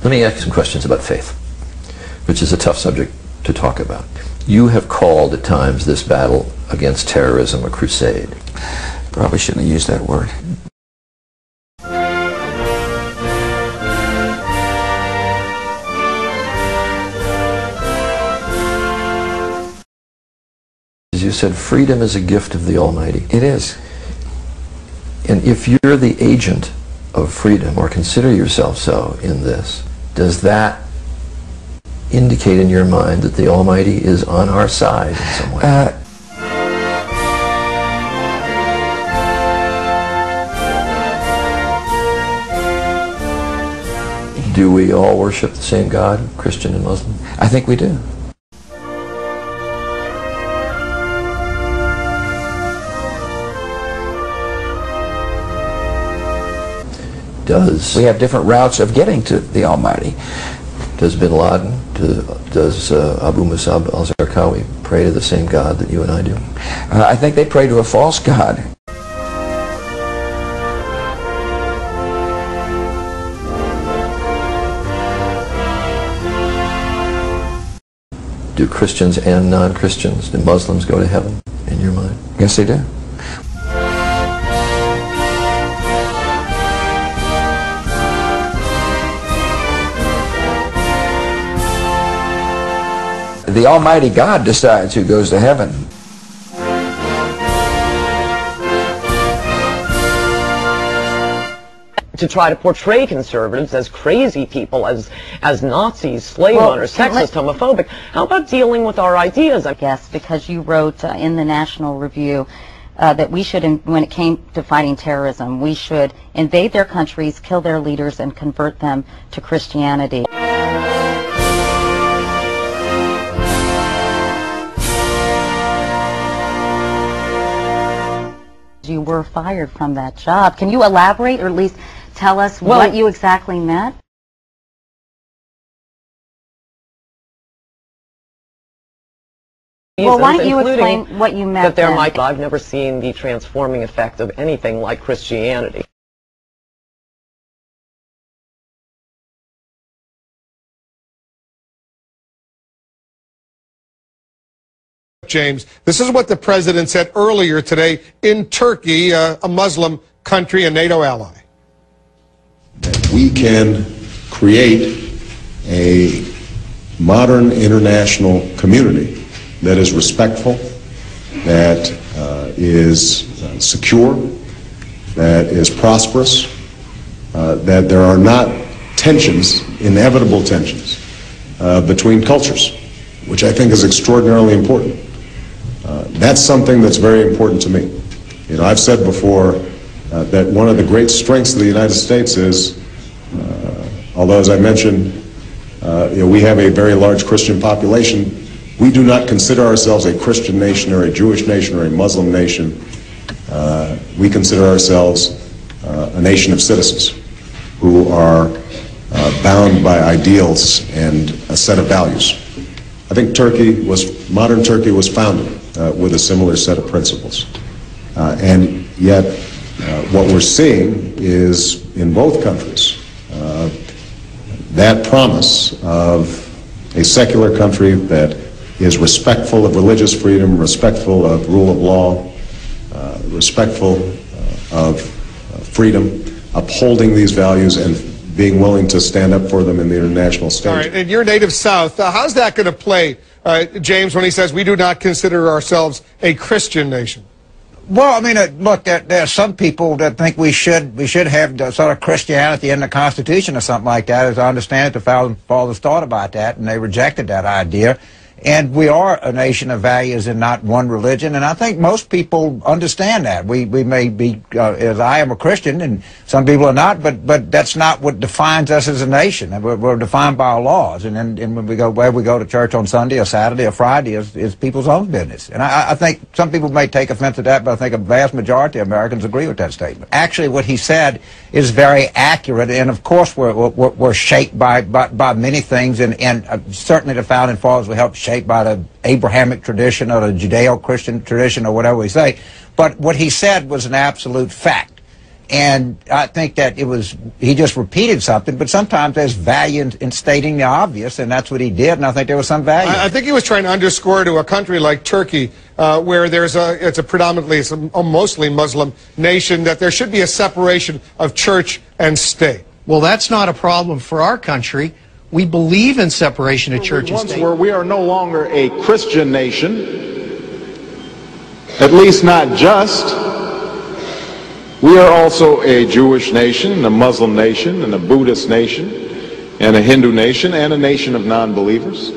Let me ask you some questions about faith, which is a tough subject to talk about. You have called at times this battle against terrorism a crusade. Probably shouldn't have used that word. As you said, freedom is a gift of the Almighty. It is. And if you're the agent of freedom, or consider yourself so in this, does that indicate in your mind that the Almighty is on our side in some way? Do we all worship the same God, Christian and Muslim? I think we do. We have different routes of getting to the Almighty. Does bin Laden, does Abu Musab al-Zarqawi pray to the same God that you and I do? I think they pray to a false God. Do Christians and non-Christians, do Muslims go to heaven in your mind? Yes, they do. The Almighty God decides who goes to heaven. To try to portray conservatives as crazy people, as Nazis, slave owners, sexist, homophobic. How about dealing with our ideas? Yes, because you wrote in the National Review that we should, when it came to fighting terrorism, we should invade their countries, kill their leaders, and convert them to Christianity. You were fired from that job. Can you elaborate, or at least tell us what you exactly meant? Well, why don't you explain what you meant? That I've never seen the transforming effect of anything like Christianity. James, this is what the president said earlier today in Turkey, a Muslim country, a NATO ally. We can create a modern international community that is respectful, that is secure, that is prosperous, that there are not tensions, inevitable tensions, between cultures, which I think is extraordinarily important. That's something that's very important to me. You know, I've said before that one of the great strengths of the United States is, although as I mentioned, you know, we have a very large Christian population, we do not consider ourselves a Christian nation or a Jewish nation or a Muslim nation. We consider ourselves a nation of citizens who are bound by ideals and a set of values. I think modern Turkey was founded with a similar set of principles. And yet, what we're seeing is, in both countries, that promise of a secular country that is respectful of religious freedom, respectful of rule of law, respectful of freedom, upholding these values and being willing to stand up for them in the international stage. All right, in your native South, how's that going to play, James, when he says we do not consider ourselves a Christian nation? Well, I mean, look, there are some people that think we should have the sort of Christianity in the Constitution or something like that. As I understand it, the founding fathers thought about that, and they rejected that idea. And we are a nation of values and not one religion, and I think most people understand that. We may be, as I am a Christian, and some people are not, but that's not what defines us as a nation. We're defined by our laws, and when we go, where we go to church on Sunday or Saturday or Friday is people's own business. And I think some people may take offense to that, but I think a vast majority of Americans agree with that statement. Actually, what he said is very accurate, and of course we're shaped by many things, and certainly the founding fathers were helped shaped by the Abrahamic tradition or the Judeo-Christian tradition or whatever we say. But what he said was an absolute fact. And I think that he just repeated something, but sometimes there's value in stating the obvious, and that's what he did, and I think there was some value. I think he was trying to underscore to a country like Turkey, where it's a predominantly, it's a mostly Muslim nation, that there should be a separation of church and state. Well, that's not a problem for our country. We believe in separation of church and state. Where we are no longer a Christian nation, at least not just. We are also a Jewish nation, a Muslim nation, and a Buddhist nation, and a Hindu nation, and a nation of non-believers.